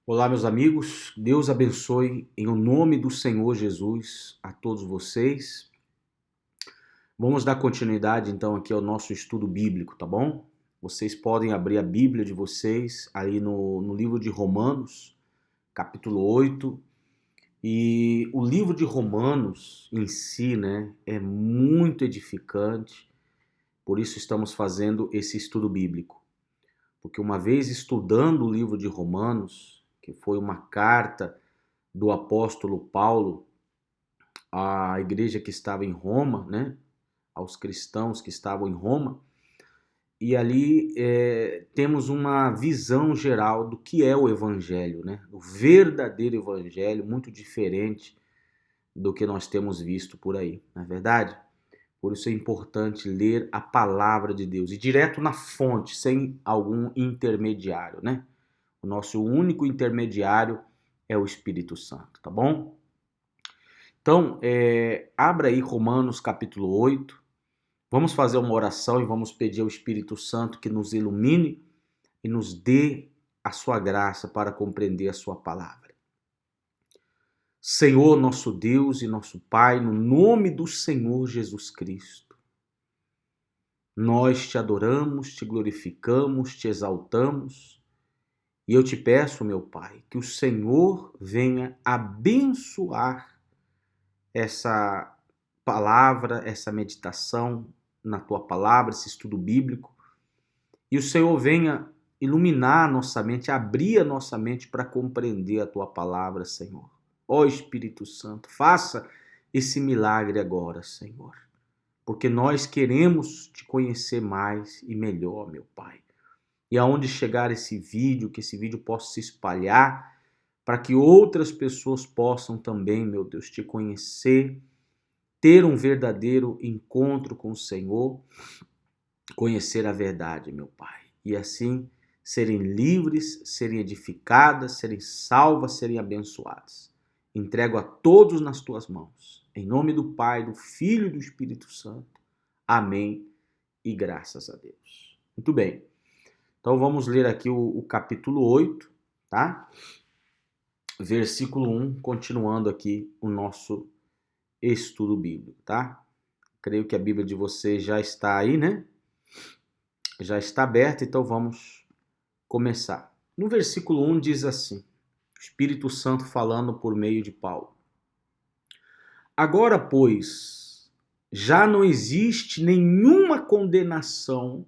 Olá, meus amigos. Deus abençoe em o nome do Senhor Jesus a todos vocês. Vamos dar continuidade então aqui ao nosso estudo bíblico, tá bom? Vocês podem abrir a Bíblia de vocês aí no livro de Romanos, capítulo 8. E o livro de Romanos em si, né, é muito edificante. Por isso estamos fazendo esse estudo bíblico. Porque uma vez estudando o livro de Romanos, que foi uma carta do apóstolo Paulo à igreja que estava em Roma, né? Aos cristãos que estavam em Roma, e ali temos uma visão geral do que é o evangelho, né? O verdadeiro evangelho, muito diferente do que nós temos visto por aí, não é verdade? Por isso é importante ler a palavra de Deus e direto na fonte, sem algum intermediário, né? O nosso único intermediário é o Espírito Santo, tá bom? Então, abra aí Romanos capítulo 8. Vamos fazer uma oração e vamos pedir ao Espírito Santo que nos ilumine e nos dê a sua graça para compreender a sua palavra. Senhor, nosso Deus e nosso Pai, no nome do Senhor Jesus Cristo, nós te adoramos, te glorificamos, te exaltamos e eu te peço, meu Pai, que o Senhor venha abençoar essa palavra, essa meditação na tua palavra, esse estudo bíblico, e o Senhor venha iluminar a nossa mente, abrir a nossa mente para compreender a tua palavra, Senhor. Ó Espírito Santo, faça esse milagre agora, Senhor, porque nós queremos te conhecer mais e melhor, meu Pai. E aonde chegar esse vídeo, que esse vídeo possa se espalhar, para que outras pessoas possam também, meu Deus, te conhecer, ter um verdadeiro encontro com o Senhor, conhecer a verdade, meu Pai. E assim serem livres, serem edificadas, serem salvas, serem abençoadas. Entrego a todos nas tuas mãos. Em nome do Pai, do Filho e do Espírito Santo. Amém e graças a Deus. Muito bem. Então vamos ler aqui o capítulo 8, tá? Versículo 1, continuando aqui o nosso estudo bíblico, tá? Creio que a Bíblia de vocês já está aí, né? Já está aberta, então vamos começar. No versículo 1 diz assim, o Espírito Santo falando por meio de Paulo. Agora, pois, já não existe nenhuma condenação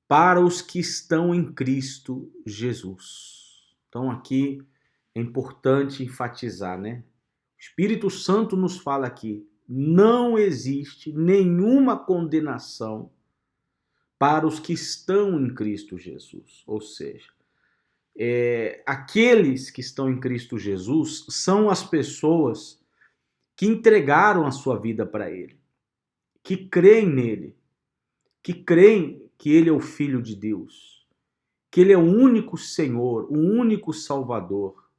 para os que estão em Cristo Jesus. Então aqui é importante enfatizar, né? O Espírito Santo nos fala aqui, não existe nenhuma condenação para os que estão em Cristo Jesus. Ou seja, aqueles que estão em Cristo Jesus são as pessoas que entregaram a sua vida para Ele, que creem nele, que creem que Ele é o Filho de Deus, que Ele é o único Senhor, o único Salvador,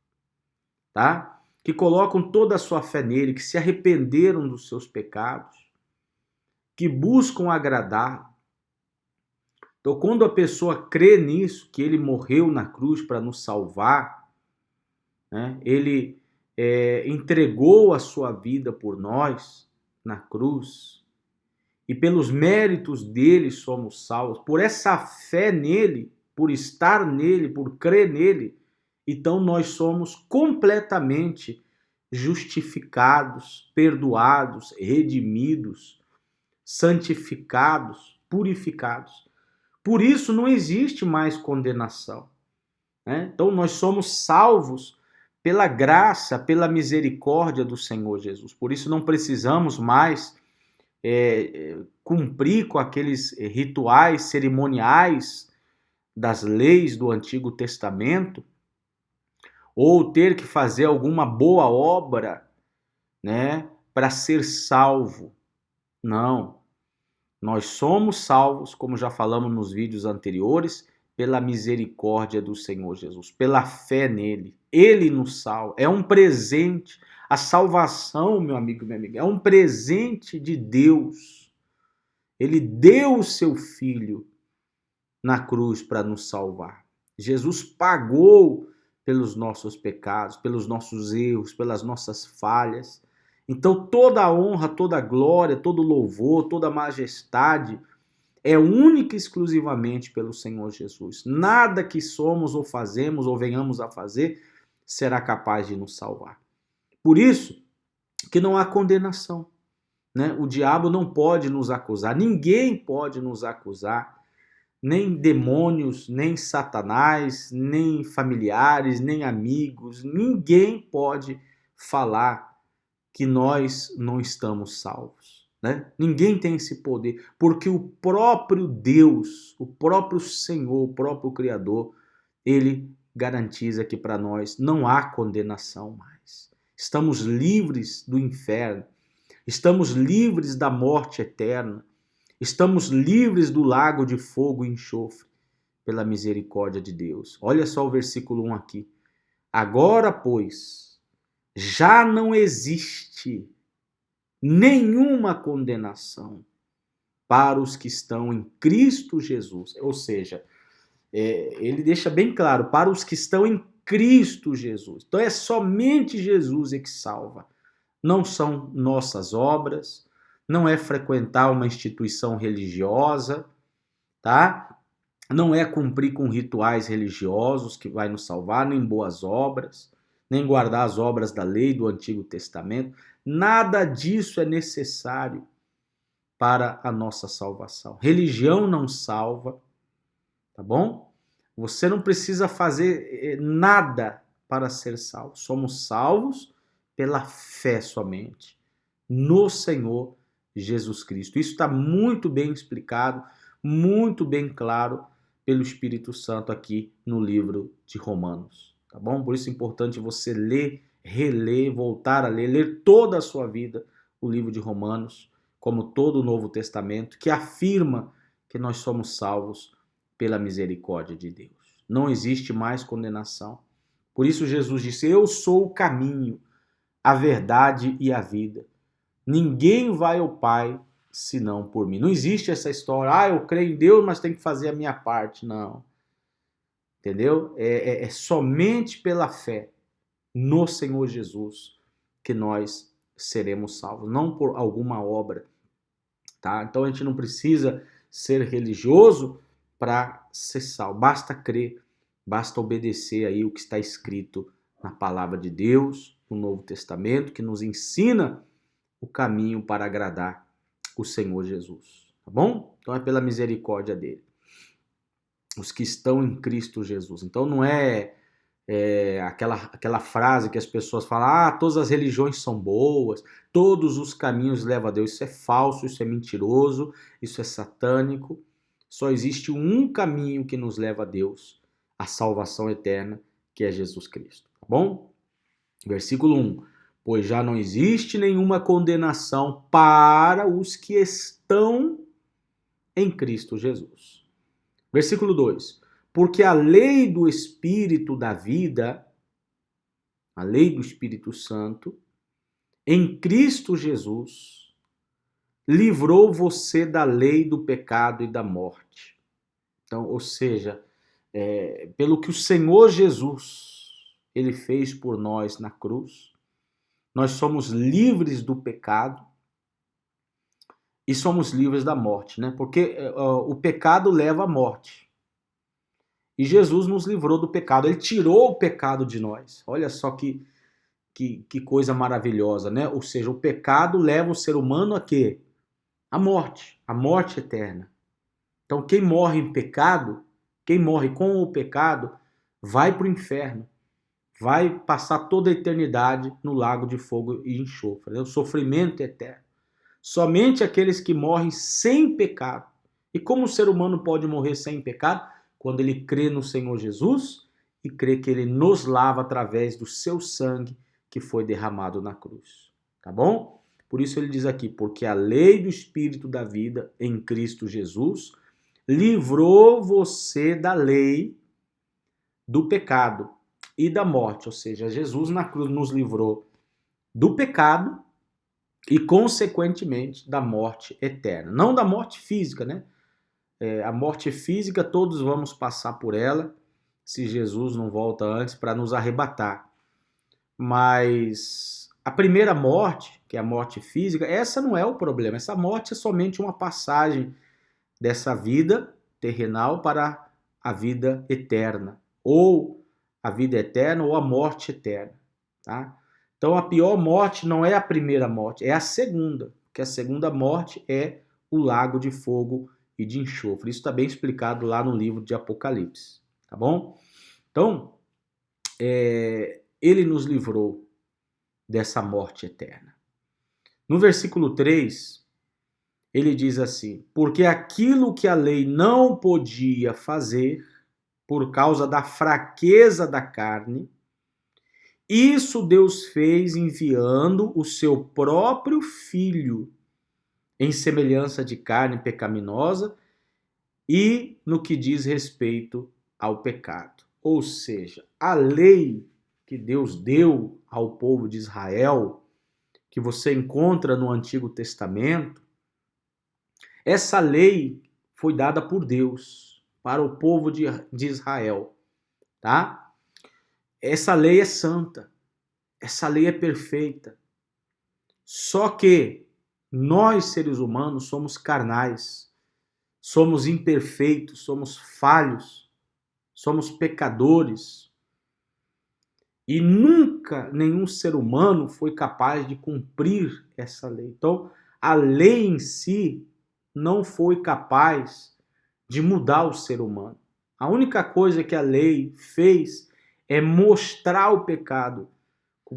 tá? Que colocam toda a sua fé nele, que se arrependeram dos seus pecados, que buscam agradar. Então, quando a pessoa crê nisso, que ele morreu na cruz para nos salvar, né? Ele entregou a sua vida por nós na cruz, e pelos méritos dele somos salvos, por essa fé nele, por estar nele, por crer nele, então nós somos completamente justificados, perdoados, redimidos, santificados, purificados. Por isso não existe mais condenação, né? Então nós somos salvos pela graça, pela misericórdia do Senhor Jesus. Por isso não precisamos mais cumprir com aqueles rituais cerimoniais das leis do Antigo Testamento, ou ter que fazer alguma boa obra, né, para ser salvo. Não. Nós somos salvos, como já falamos nos vídeos anteriores, pela misericórdia do Senhor Jesus, pela fé nele. Ele nos salva. É um presente. A salvação, meu amigo e minha amiga, é um presente de Deus. Ele deu o seu Filho na cruz para nos salvar. Jesus pagou pelos nossos pecados, pelos nossos erros, pelas nossas falhas. Então toda a honra, toda a glória, todo o louvor, toda a majestade é única e exclusivamente pelo Senhor Jesus. Nada que somos ou fazemos ou venhamos a fazer será capaz de nos salvar. Por isso que não há condenação, né? O diabo não pode nos acusar, ninguém pode nos acusar, nem demônios, nem Satanás, nem familiares, nem amigos, ninguém pode falar que nós não estamos salvos, né? Ninguém tem esse poder, porque o próprio Deus, o próprio Senhor, o próprio Criador, ele garantiza que para nós não há condenação mais. Estamos livres do inferno, estamos livres da morte eterna, estamos livres do lago de fogo e enxofre, pela misericórdia de Deus. Olha só o versículo 1 aqui. Agora, pois, já não existe nenhuma condenação para os que estão em Cristo Jesus. Ou seja, ele deixa bem claro, para os que estão em Cristo Jesus. Então é somente Jesus que salva. Não são nossas obras, não é frequentar uma instituição religiosa, tá? Não é cumprir com rituais religiosos que vai nos salvar, nem boas obras, nem guardar as obras da lei do Antigo Testamento. Nada disso é necessário para a nossa salvação. Religião não salva, tá bom? Você não precisa fazer nada para ser salvo. Somos salvos pela fé somente no Senhor Jesus Cristo. Isso está muito bem explicado, muito bem claro pelo Espírito Santo aqui no livro de Romanos, tá bom? Por isso é importante você ler, reler, voltar a ler, ler toda a sua vida o livro de Romanos, como todo o Novo Testamento, que afirma que nós somos salvos pela misericórdia de Deus. Não existe mais condenação. Por isso Jesus disse: eu sou o caminho, a verdade e a vida. Ninguém vai ao Pai senão por mim. Não existe essa história, eu creio em Deus, mas tenho que fazer a minha parte. Não. Entendeu? É somente pela fé no Senhor Jesus que nós seremos salvos, não por alguma obra. Tá? Então a gente não precisa ser religioso para ser salvo. Basta crer, basta obedecer aí o que está escrito na palavra de Deus, no Novo Testamento, que nos ensina o caminho para agradar o Senhor Jesus, tá bom? Então é pela misericórdia dele. Os que estão em Cristo Jesus. Então não é aquela frase que as pessoas falam, todas as religiões são boas, todos os caminhos levam a Deus. Isso é falso, isso é mentiroso, isso é satânico. Só existe um caminho que nos leva a Deus, a salvação eterna, que é Jesus Cristo, tá bom? Versículo 1. Pois já não existe nenhuma condenação para os que estão em Cristo Jesus. Versículo 2. Porque a lei do Espírito da vida, a lei do Espírito Santo, em Cristo Jesus, livrou você da lei do pecado e da morte. Então, ou seja, pelo que o Senhor Jesus, ele fez por nós na cruz, nós somos livres do pecado e somos livres da morte, né? Porque o pecado leva à morte. E Jesus nos livrou do pecado, ele tirou o pecado de nós. Olha só que coisa maravilhosa, né? Ou seja, o pecado leva o ser humano a quê? A morte eterna. Então quem morre em pecado, quem morre com o pecado, vai para o inferno. Vai passar toda a eternidade no lago de fogo e enxofre, né? O sofrimento eterno. Somente aqueles que morrem sem pecado. E como o ser humano pode morrer sem pecado? Quando ele crê no Senhor Jesus e crê que ele nos lava através do seu sangue que foi derramado na cruz. Tá bom? Por isso ele diz aqui, porque a lei do Espírito da vida em Cristo Jesus livrou você da lei do pecado e da morte. Ou seja, Jesus na cruz nos livrou do pecado e, consequentemente, da morte eterna. Não da morte física, né? A morte física, todos vamos passar por ela se Jesus não volta antes para nos arrebatar. Mas a primeira morte, que é a morte física, essa não é o problema. Essa morte é somente uma passagem dessa vida terrenal para a vida eterna, ou a vida eterna ou a morte eterna, tá? Então a pior morte não é a primeira morte, é a segunda, porque a segunda morte é o lago de fogo e de enxofre. Isso está bem explicado lá no livro de Apocalipse, tá bom? Então, ele nos livrou dessa morte eterna. No versículo 3, ele diz assim: porque aquilo que a lei não podia fazer, por causa da fraqueza da carne, isso Deus fez enviando o seu próprio Filho em semelhança de carne pecaminosa e no que diz respeito ao pecado. Ou seja, a lei que Deus deu ao povo de Israel, que você encontra no Antigo Testamento, essa lei foi dada por Deus para o povo de Israel, tá? Essa lei é santa, essa lei é perfeita. Só que nós, seres humanos, somos carnais, somos imperfeitos, somos falhos, somos pecadores. E nunca nenhum ser humano foi capaz de cumprir essa lei. Então, a lei em si não foi capaz de mudar o ser humano. A única coisa que a lei fez é mostrar o pecado.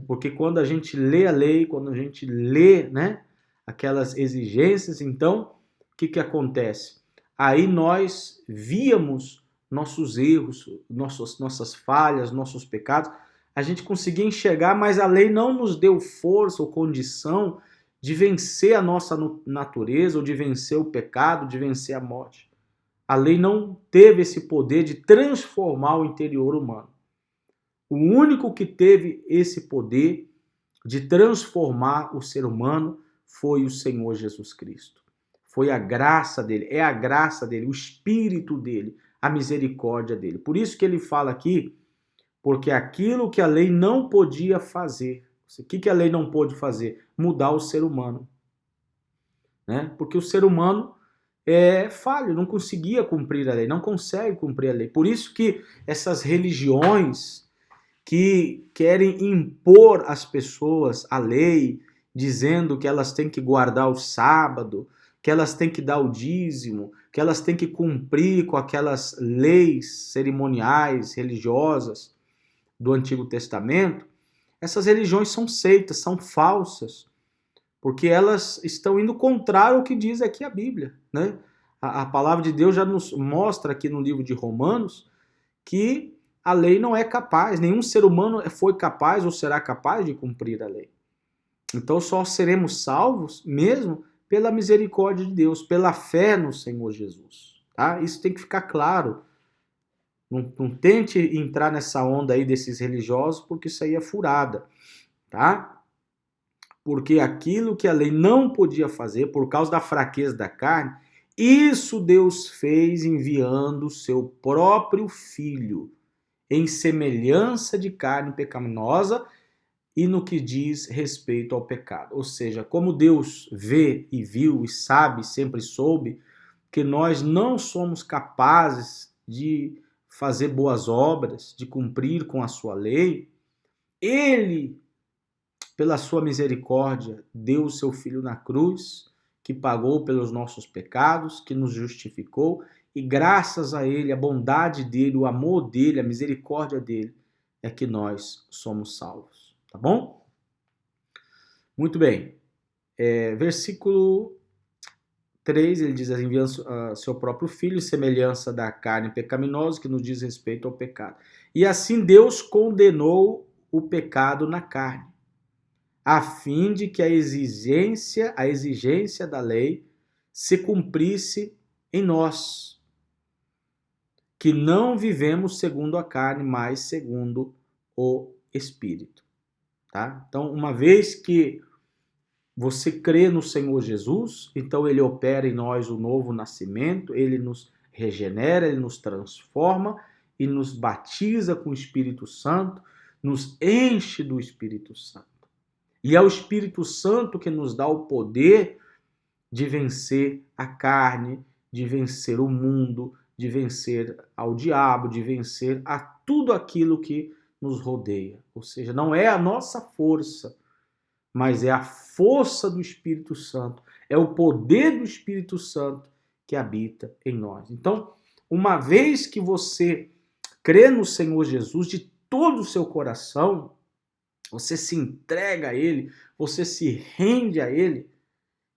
Porque quando a gente lê a lei, quando a gente lê, né, aquelas exigências, então, o que acontece? Aí nós víamos nossos erros, nossas falhas, nossos pecados, a gente conseguia enxergar, mas a lei não nos deu força ou condição de vencer a nossa natureza, ou de vencer o pecado, de vencer a morte. A lei não teve esse poder de transformar o interior humano. O único que teve esse poder de transformar o ser humano foi o Senhor Jesus Cristo. Foi a graça dele, é a graça dele, o Espírito dele, a misericórdia dele. Por isso que ele fala aqui, porque aquilo que a lei não podia fazer. O que a lei não pôde fazer? Mudar o ser humano. Né? Porque o ser humano é falho, não conseguia cumprir a lei, não consegue cumprir a lei. Por isso que essas religiões que querem impor às pessoas a lei, dizendo que elas têm que guardar o sábado, que elas têm que dar o dízimo, que elas têm que cumprir com aquelas leis cerimoniais, religiosas do Antigo Testamento, essas religiões são seitas, são falsas, porque elas estão indo contrário ao que diz aqui a Bíblia, né? A palavra de Deus já nos mostra aqui no livro de Romanos que a lei não é capaz, nenhum ser humano foi capaz ou será capaz de cumprir a lei. Então só seremos salvos mesmo pela misericórdia de Deus, pela fé no Senhor Jesus. Tá? Isso tem que ficar claro. Não tente entrar nessa onda aí desses religiosos, porque isso aí é furada. Tá? Porque aquilo que a lei não podia fazer por causa da fraqueza da carne, isso Deus fez enviando o seu próprio Filho em semelhança de carne pecaminosa e no que diz respeito ao pecado. Ou seja, como Deus vê e viu e sabe, sempre soube, que nós não somos capazes de fazer boas obras, de cumprir com a sua lei, Ele, pela sua misericórdia, deu o seu Filho na cruz, que pagou pelos nossos pecados, que nos justificou, e graças a Ele, a bondade dEle, o amor dEle, a misericórdia dEle, é que nós somos salvos. Tá bom? Muito bem. Versículo 3, ele diz assim, enviando seu próprio Filho, em semelhança da carne pecaminosa, que nos diz respeito ao pecado. E assim Deus condenou o pecado na carne, a fim de que a exigência da lei se cumprisse em nós, que não vivemos segundo a carne, mas segundo o Espírito. Tá? Então, uma vez que você crê no Senhor Jesus, então ele opera em nós o novo nascimento, ele nos regenera, ele nos transforma e nos batiza com o Espírito Santo, nos enche do Espírito Santo. E é o Espírito Santo que nos dá o poder de vencer a carne, de vencer o mundo, de vencer ao diabo, de vencer a tudo aquilo que nos rodeia. Ou seja, não é a nossa força, mas é a força do Espírito Santo, é o poder do Espírito Santo que habita em nós. Então, uma vez que você crê no Senhor Jesus de todo o seu coração, você se entrega a Ele, você se rende a Ele,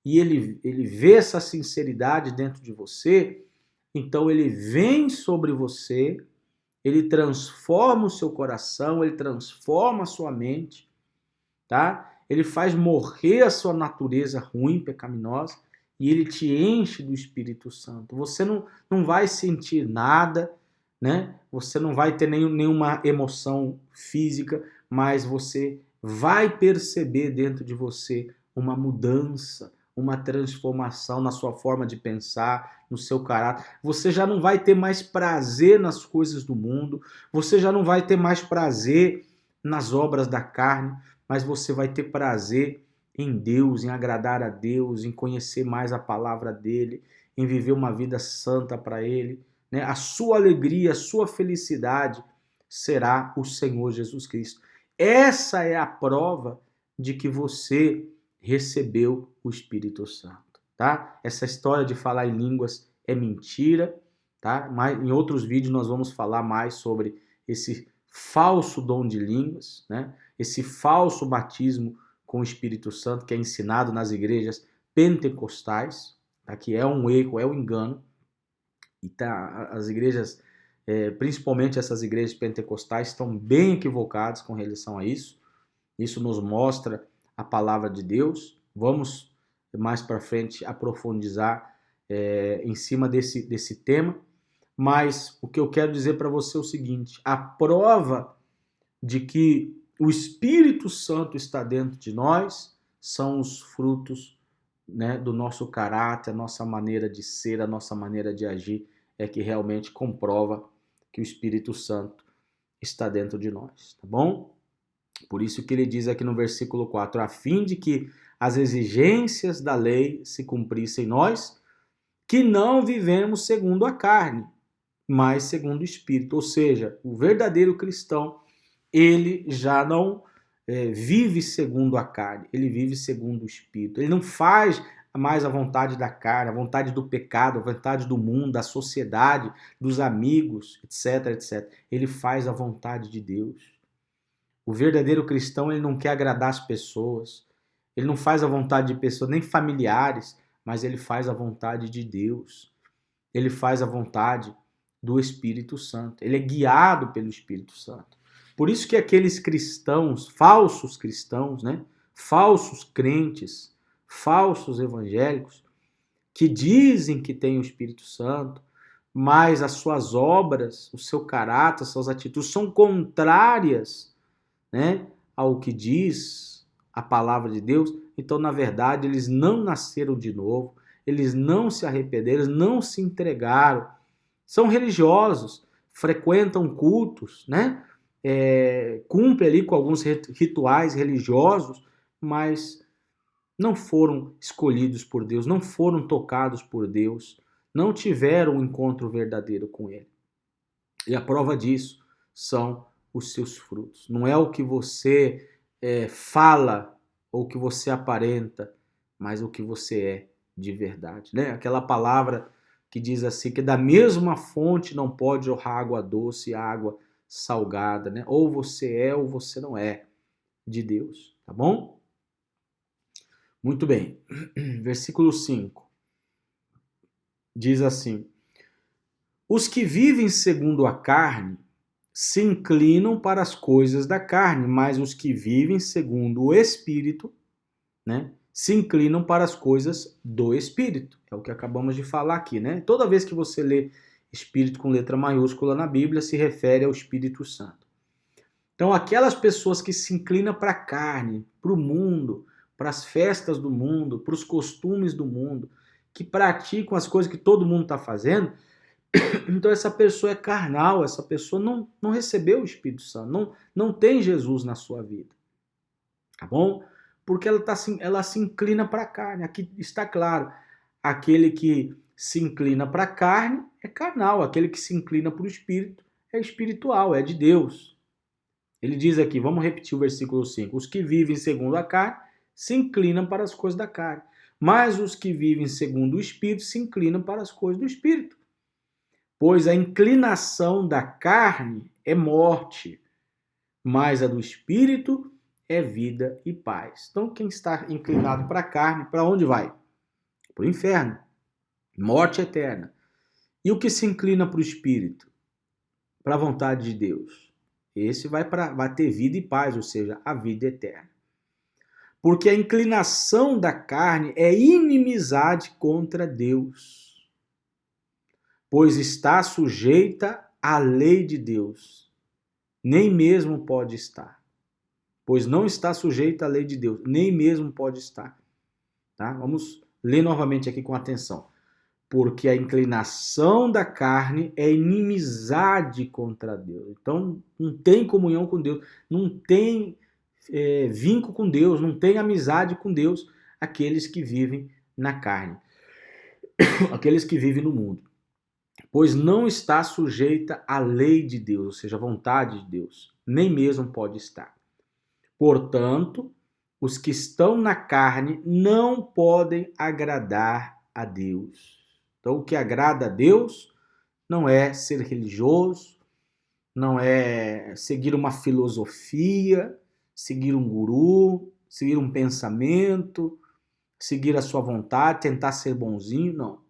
e ele vê essa sinceridade dentro de você, então ele vem sobre você, ele transforma o seu coração, ele transforma a sua mente, tá? Ele faz morrer a sua natureza ruim, pecaminosa, e ele te enche do Espírito Santo. Você não vai sentir nada, né? Você não vai ter nenhuma emoção física, mas você vai perceber dentro de você uma mudança, uma transformação na sua forma de pensar, no seu caráter. Você já não vai ter mais prazer nas coisas do mundo, você já não vai ter mais prazer nas obras da carne, mas você vai ter prazer em Deus, em agradar a Deus, em conhecer mais a palavra dele, em viver uma vida santa para ele, né? A sua alegria, a sua felicidade será o Senhor Jesus Cristo. Essa é a prova de que você recebeu o Espírito Santo, tá? Essa história de falar em línguas é mentira, tá? Mas em outros vídeos nós vamos falar mais sobre esse falso dom de línguas, né? Esse falso batismo com o Espírito Santo que é ensinado nas igrejas pentecostais, tá? Que é um erro, é um engano. E tá, as igrejas, principalmente essas igrejas pentecostais, estão bem equivocadas com relação a isso. Isso nos mostra a palavra de Deus. Vamos mais para frente aprofundizar em cima desse tema. Mas o que eu quero dizer para você é o seguinte: a prova de que o Espírito Santo está dentro de nós são os frutos, né, do nosso caráter, a nossa maneira de ser, a nossa maneira de agir, é que realmente comprova que o Espírito Santo está dentro de nós, tá bom? Por isso que ele diz aqui no versículo 4, a fim de que as exigências da lei se cumprissem em nós, que não vivemos segundo a carne, mas segundo o Espírito. Ou seja, o verdadeiro cristão, ele já não vive segundo a carne, ele vive segundo o Espírito. Ele não faz mais a vontade da carne, a vontade do pecado, a vontade do mundo, da sociedade, dos amigos, etc, etc. Ele faz a vontade de Deus. O verdadeiro cristão, ele não quer agradar as pessoas, ele não faz a vontade de pessoas, nem familiares, mas ele faz a vontade de Deus. Ele faz a vontade do Espírito Santo. Ele é guiado pelo Espírito Santo. Por isso que aqueles cristãos, né? Falsos crentes, falsos evangélicos, que dizem que têm o Espírito Santo, mas as suas obras, o seu caráter, as suas atitudes são contrárias, né, ao que diz a palavra de Deus. Então, na verdade, eles não nasceram de novo, eles não se arrependeram, eles não se entregaram. São religiosos, frequentam cultos, né? Cumprem ali com alguns rituais religiosos, mas não foram escolhidos por Deus, não foram tocados por Deus, não tiveram um encontro verdadeiro com Ele. E a prova disso são os seus frutos. Não é o que você fala ou o que você aparenta, mas o que você é de verdade, né? Aquela palavra que diz assim, que da mesma fonte não pode jorrar água doce e água salgada, né? Ou você é ou você não é de Deus, tá bom? Muito bem. Versículo 5. Diz assim: os que vivem segundo a carne se inclinam para as coisas da carne, mas os que vivem segundo o Espírito, né, se inclinam para as coisas do Espírito. É o que acabamos de falar aqui, né? Toda vez que você lê Espírito com letra maiúscula na Bíblia, se refere ao Espírito Santo. Então, aquelas pessoas que se inclinam para a carne, para o mundo, para as festas do mundo, para os costumes do mundo, que praticam as coisas que todo mundo está fazendo, Então essa pessoa é carnal, essa pessoa não recebeu o Espírito Santo, não tem Jesus na sua vida, tá bom? Porque ela se inclina para a carne. Aqui está claro, aquele que se inclina para a carne é carnal, aquele que se inclina para o Espírito é espiritual, é de Deus. Ele diz aqui, vamos repetir o versículo 5, os que vivem segundo a carne se inclinam para as coisas da carne, mas os que vivem segundo o Espírito se inclinam para as coisas do Espírito. Pois a inclinação da carne é morte, mas a do Espírito é vida e paz. Então, quem está inclinado para a carne, para onde vai? Para o inferno, morte eterna. E o que se inclina para o Espírito? Para a vontade de Deus. Esse vai ter vida e paz, ou seja, a vida eterna. Porque a inclinação da carne é inimizade contra Deus, pois está sujeita à lei de Deus. Nem mesmo pode estar. Pois não está sujeita à lei de Deus, nem mesmo pode estar. Tá? Vamos ler novamente aqui com atenção. Porque a inclinação da carne é inimizade contra Deus. Então, não tem comunhão com Deus, não tem vínculo com Deus, não tem amizade com Deus, aqueles que vivem na carne, aqueles que vivem no mundo. Pois não está sujeita à lei de Deus, ou seja, à vontade de Deus, nem mesmo pode estar. Portanto, os que estão na carne não podem agradar a Deus. Então, o que agrada a Deus não é ser religioso, não é seguir uma filosofia, seguir um guru, seguir um pensamento, seguir a sua vontade, tentar ser bonzinho, não.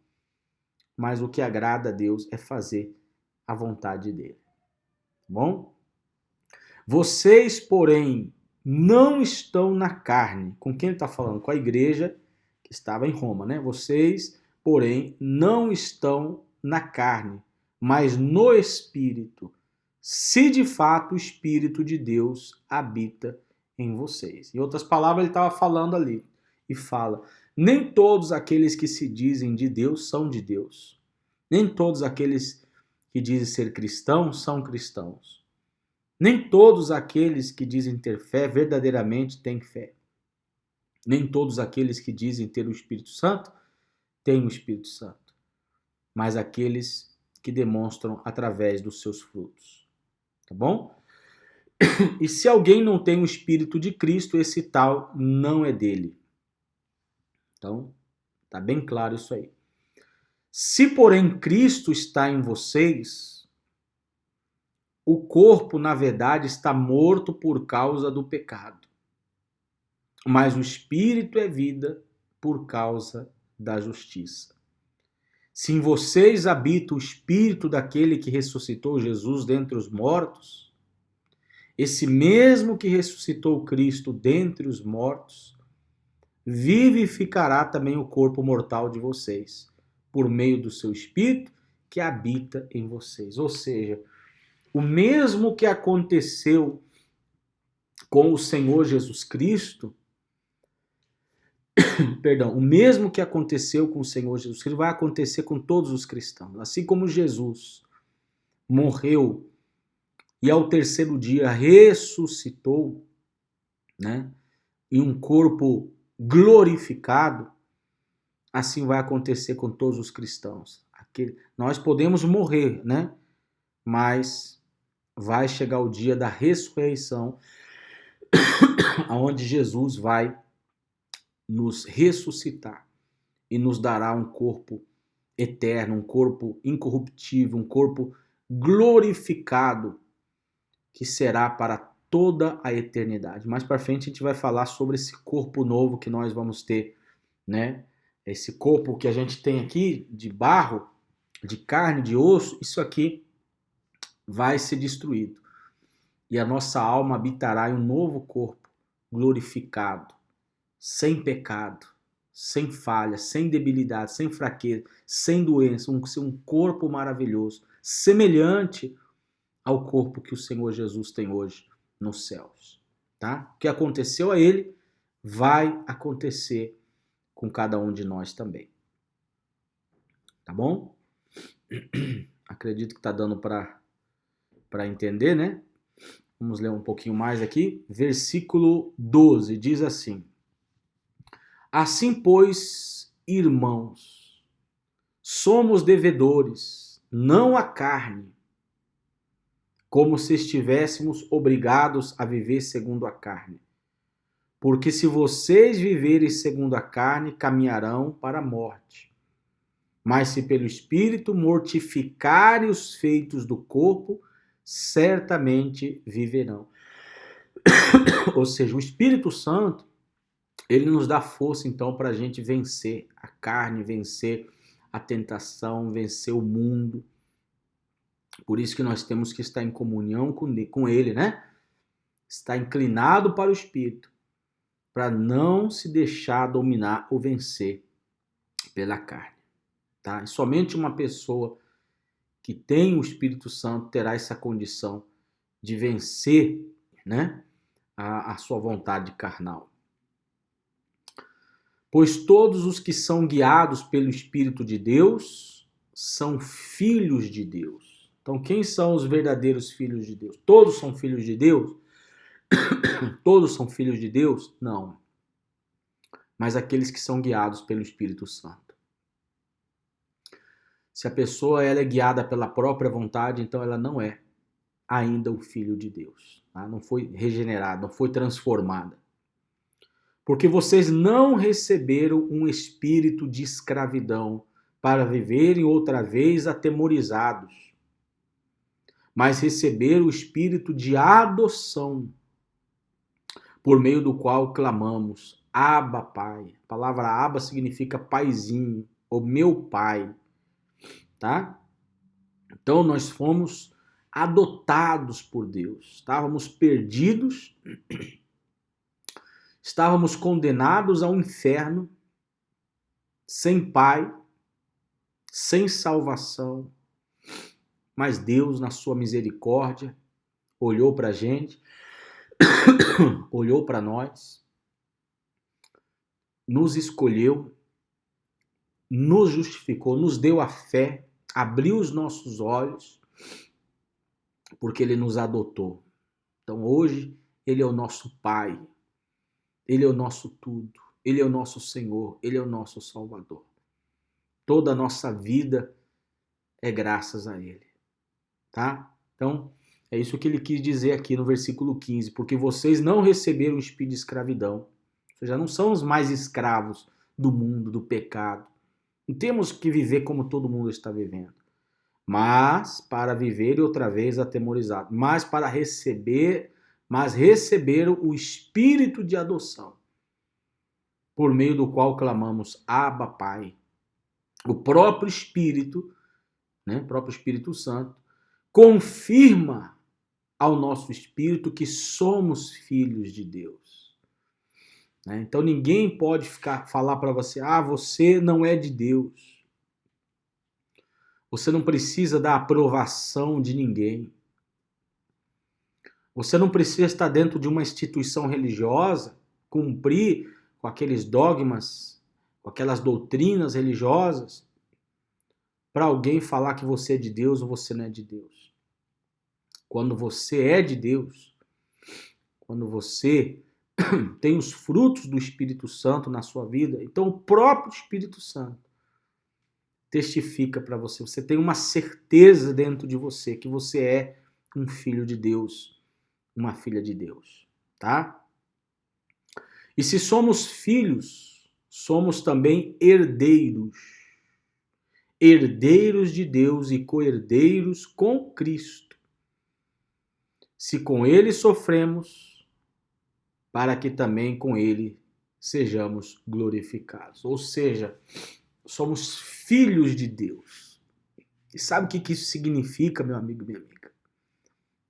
Mas o que agrada a Deus é fazer a vontade dele. Tá bom? Vocês, porém, não estão na carne. Com quem ele está falando? Com a igreja que estava em Roma, né? Vocês, porém, não estão na carne, mas no Espírito, se de fato o Espírito de Deus habita em vocês. Em outras palavras, ele estava falando ali e fala: nem todos aqueles que se dizem de Deus são de Deus. Nem todos aqueles que dizem ser cristãos são cristãos. Nem todos aqueles que dizem ter fé verdadeiramente têm fé. Nem todos aqueles que dizem ter o Espírito Santo têm o Espírito Santo. Mas aqueles que demonstram através dos seus frutos. Tá bom? E se alguém não tem o Espírito de Cristo, esse tal não é dele. Então, tá bem claro isso aí. Se, porém, Cristo está em vocês, o corpo, na verdade, está morto por causa do pecado, mas o espírito é vida por causa da justiça. Se em vocês habita o espírito daquele que ressuscitou Jesus dentre os mortos, esse mesmo que ressuscitou Cristo dentre os mortos, vivificará também o corpo mortal de vocês, por meio do seu espírito que habita em vocês. Ou seja, o mesmo que aconteceu com o Senhor Jesus Cristo, o mesmo que aconteceu com o Senhor Jesus Cristo vai acontecer com todos os cristãos. Assim como Jesus morreu e ao terceiro dia ressuscitou, né, em um corpo glorificado, assim vai acontecer com todos os cristãos. Nós podemos morrer, né, mas vai chegar o dia da ressurreição, onde Jesus vai nos ressuscitar e nos dará um corpo eterno, um corpo incorruptível, um corpo glorificado, que será para toda a eternidade. Mais para frente a gente vai falar sobre esse corpo novo que nós vamos ter, né? Esse corpo que a gente tem aqui de barro, de carne, de osso, isso aqui vai ser destruído. E a nossa alma habitará em um novo corpo glorificado, sem pecado, sem falha, sem debilidade, sem fraqueza, sem doença, um corpo maravilhoso, semelhante ao corpo que o Senhor Jesus tem hoje nos céus. Tá? O que aconteceu a ele vai acontecer com cada um de nós também. Tá bom? Acredito que está dando para entender, né? Vamos ler um pouquinho mais aqui. Versículo 12 diz assim: Assim, pois, irmãos, somos devedores, não à carne, como se estivéssemos obrigados a viver segundo a carne. Porque se vocês viverem segundo a carne, caminharão para a morte. Mas se pelo Espírito mortificarem os feitos do corpo, certamente viverão. Ou seja, o Espírito Santo, ele nos dá força então para a gente vencer a carne, vencer a tentação, vencer o mundo. Por isso que nós temos que estar em comunhão com ele, né? Estar inclinado para o Espírito, para não se deixar dominar ou vencer pela carne, tá? E somente uma pessoa que tem o Espírito Santo terá essa condição de vencer, né, a sua vontade carnal. Pois todos os que são guiados pelo Espírito de Deus são filhos de Deus. Então, quem são os verdadeiros filhos de Deus? Todos são filhos de Deus? Todos são filhos de Deus? Não. Mas aqueles que são guiados pelo Espírito Santo. Se a pessoa ela é guiada pela própria vontade, então ela não é ainda o filho de Deus. Tá? Não foi regenerada, não foi transformada. Porque vocês não receberam um espírito de escravidão para viverem outra vez atemorizados, mas receberam o espírito de adoção, por meio do qual clamamos, Abba, Pai. A palavra Abba significa paizinho, ou meu pai, tá? Então nós fomos adotados por Deus, estávamos perdidos, estávamos condenados ao inferno, sem pai, sem salvação, mas Deus, na sua misericórdia, olhou para a gente, olhou para nós, nos escolheu, nos justificou, nos deu a fé, abriu os nossos olhos, porque Ele nos adotou. Então hoje Ele é o nosso Pai, Ele é o nosso tudo, Ele é o nosso Senhor, Ele é o nosso Salvador. Toda a nossa vida é graças a Ele, tá? Então, é isso que ele quis dizer aqui no versículo 15, porque vocês não receberam o espírito de escravidão, ou seja, não são os mais escravos do mundo, do pecado. Não temos que viver como todo mundo está vivendo, mas para viver outra vez atemorizado, mas receberam o espírito de adoção, por meio do qual clamamos, Abba, Pai. O próprio Espírito, né, o próprio Espírito Santo, confirma ao nosso espírito que somos filhos de Deus. Então ninguém pode falar para você, você não é de Deus. Você não precisa da aprovação de ninguém. Você não precisa estar dentro de uma instituição religiosa, cumprir com aqueles dogmas, com aquelas doutrinas religiosas, para alguém falar que você é de Deus ou você não é de Deus. Quando você é de Deus, quando você tem os frutos do Espírito Santo na sua vida, então o próprio Espírito Santo testifica para você. Você tem uma certeza dentro de você que você é um filho de Deus, uma filha de Deus, tá? E se somos filhos, somos também herdeiros. Herdeiros de Deus e co-herdeiros com Cristo. Se com Ele sofremos, para que também com Ele sejamos glorificados. Ou seja, somos filhos de Deus. E sabe o que isso significa, meu amigo e minha amiga?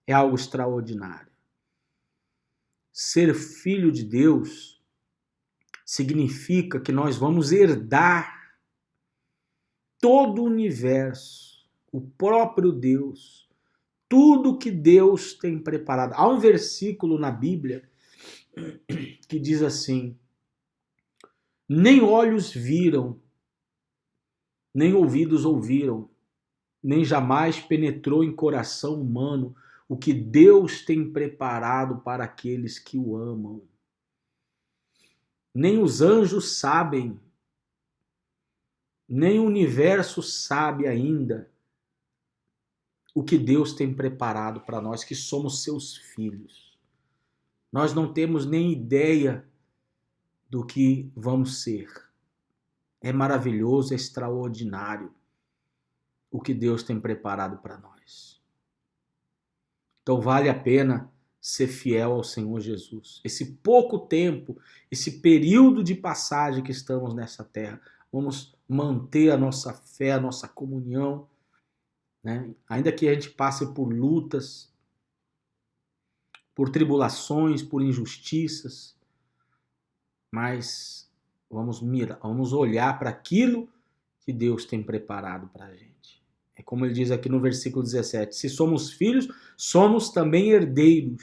É algo extraordinário. Ser filho de Deus significa que nós vamos herdar todo o universo, o próprio Deus, tudo que Deus tem preparado. Há um versículo na Bíblia que diz assim: nem olhos viram, nem ouvidos ouviram nem jamais penetrou em coração humano o que Deus tem preparado para aqueles que o amam. Nem os anjos sabem, nem o universo sabe ainda o que Deus tem preparado para nós que somos seus filhos. Nós não temos nem ideia do que vamos ser. É maravilhoso, é extraordinário o que Deus tem preparado para nós. Então vale a pena ser fiel ao Senhor Jesus. Esse pouco tempo, esse período de passagem que estamos nessa terra, vamos manter a nossa fé, a nossa comunhão, né? Ainda que a gente passe por lutas, por tribulações, por injustiças, mas vamos olhar para aquilo que Deus tem preparado para a gente. É como ele diz aqui no versículo 17: se somos filhos, somos também herdeiros,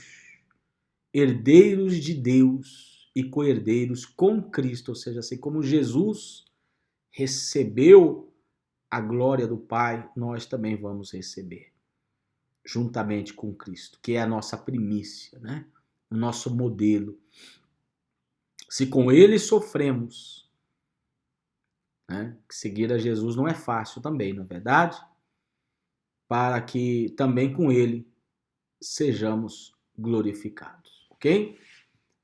herdeiros de Deus e co-herdeiros com Cristo, ou seja, assim como Jesus recebeu a glória do Pai, nós também vamos receber, juntamente com Cristo, que é a nossa primícia, né? O nosso modelo. Se com ele sofremos, né? Seguir a Jesus não é fácil também, não é verdade? Para que também com ele sejamos glorificados, ok?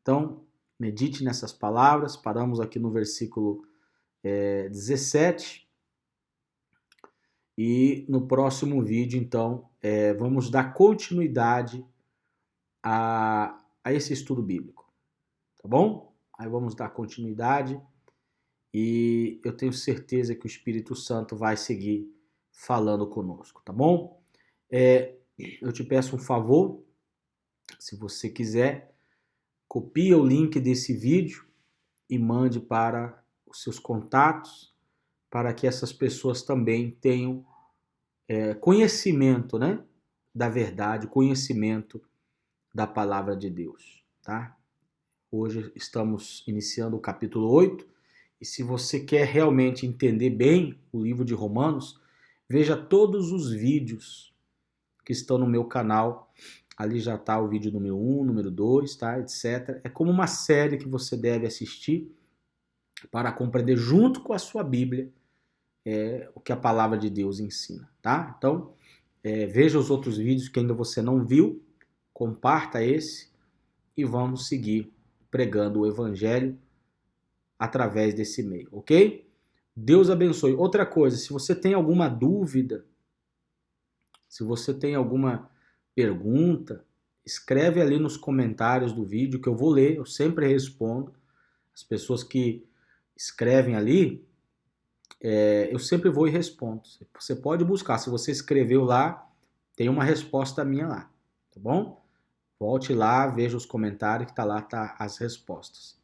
Então, medite nessas palavras. Paramos aqui no versículo 17. E no próximo vídeo, então, vamos dar continuidade a esse estudo bíblico, tá bom? Aí vamos dar continuidade e eu tenho certeza que o Espírito Santo vai seguir falando conosco, tá bom? Eu te peço um favor, se você quiser, copia o link desse vídeo e mande para os seus contatos, para que essas pessoas também tenham conhecimento, né, da verdade, conhecimento da palavra de Deus, tá? Hoje estamos iniciando o capítulo 8, e se você quer realmente entender bem o livro de Romanos, veja todos os vídeos que estão no meu canal. Ali já está o vídeo número 1, número 2, tá, etc. É como uma série que você deve assistir para compreender junto com a sua Bíblia o que a palavra de Deus ensina, tá? Então, veja os outros vídeos que ainda você não viu, comparta esse e vamos seguir pregando o Evangelho através desse meio, ok? Deus abençoe. Outra coisa, se você tem alguma dúvida, se você tem alguma pergunta, escreve ali nos comentários do vídeo que eu vou ler, eu sempre respondo. As pessoas que escrevem ali, eu sempre vou e respondo. Você pode buscar, se você escreveu lá, tem uma resposta minha lá, tá bom? Volte lá, veja os comentários que tá lá, tá as respostas.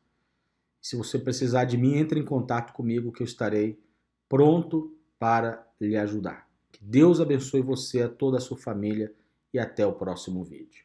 Se você precisar de mim, entre em contato comigo que eu estarei pronto para lhe ajudar. Que Deus abençoe você, a toda a sua família e até o próximo vídeo.